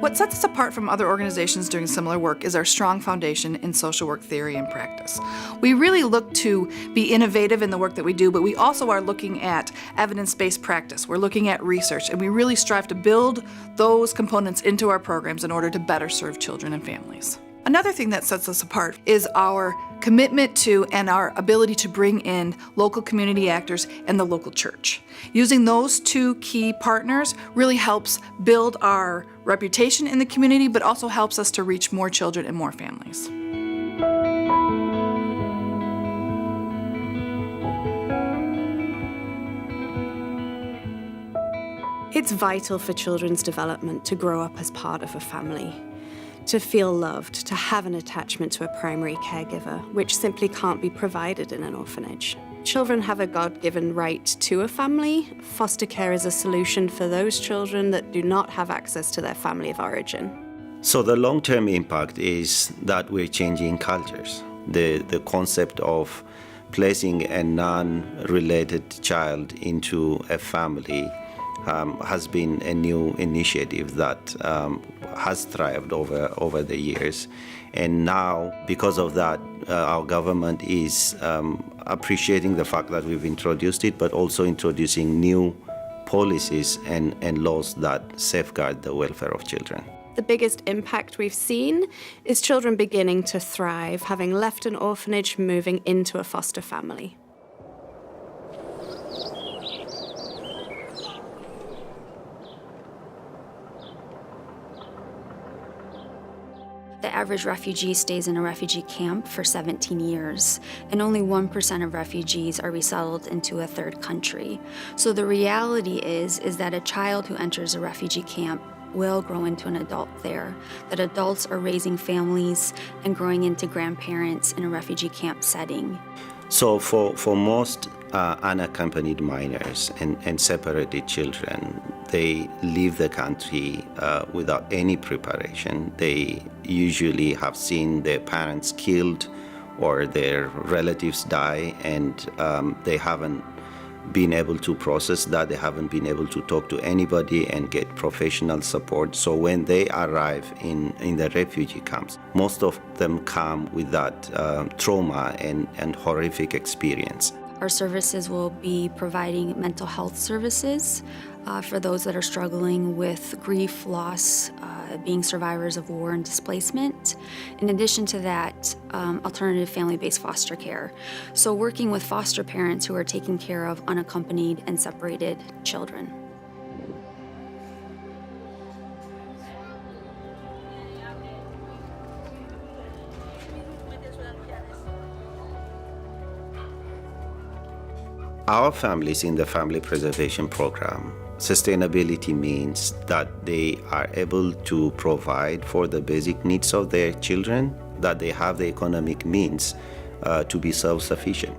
What sets us apart from other organizations doing similar work is our strong foundation in social work theory and practice. We really look to be innovative in the work that we do, but we also are looking at evidence-based practice. We're looking at research, and we really strive to build those components into our programs in order to better serve children and families. Another thing that sets us apart is our commitment to and our ability to bring in local community actors and the local church. Using those two key partners really helps build our reputation in the community, but also helps us to reach more children and more families. It's vital for children's development to grow up as part of a family, to feel loved, to have an attachment to a primary caregiver, which simply can't be provided in an orphanage. Children have a God-given right to a family. Foster care is a solution for those children that do not have access to their family of origin. So the long-term impact is that we're changing cultures. The concept of placing a non-related child into a family has been a new initiative that has thrived over the years. And now, because of that, our government is appreciating the fact that we've introduced it, but also introducing new policies and laws that safeguard the welfare of children. The biggest impact we've seen is children beginning to thrive, having left an orphanage, moving into a foster family. The average refugee stays in a refugee camp for 17 years, and only 1% of refugees are resettled into a third country. So the reality is that a child who enters a refugee camp will grow into an adult there, that adults are raising families and growing into grandparents in a refugee camp setting. So for most unaccompanied minors and separated children, they leave the country without any preparation. They usually have seen their parents killed or their relatives die, and they haven't been able to process that. They haven't been able to talk to anybody and get professional support. So when they arrive in the refugee camps, most of them come with that trauma and horrific experience. Our services will be providing mental health services for those that are struggling with grief, loss, being survivors of war and displacement. In addition to that, alternative family-based foster care. So working with foster parents who are taking care of unaccompanied and separated children. Our families in the Family Preservation Program, sustainability means that they are able to provide for the basic needs of their children, that they have the economic means to be self-sufficient.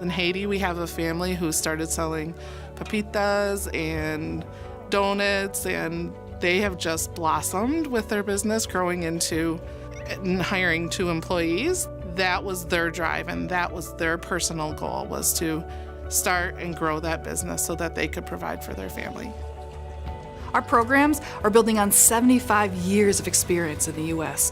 In Haiti, we have a family who started selling papitas and donuts, and they have just blossomed with their business, growing into and hiring 2 employees. That was their drive, and that was their personal goal, was to start and grow that business so that they could provide for their family. Our programs are building on 75 years of experience in the U.S.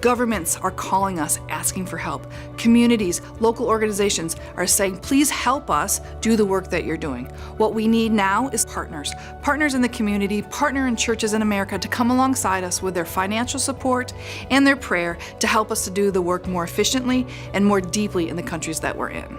Governments are calling us, asking for help. Communities, local organizations are saying, please help us do the work that you're doing. What we need now is partners. Partners in the community, partner in churches in America to come alongside us with their financial support and their prayer to help us to do the work more efficiently and more deeply in the countries that we're in.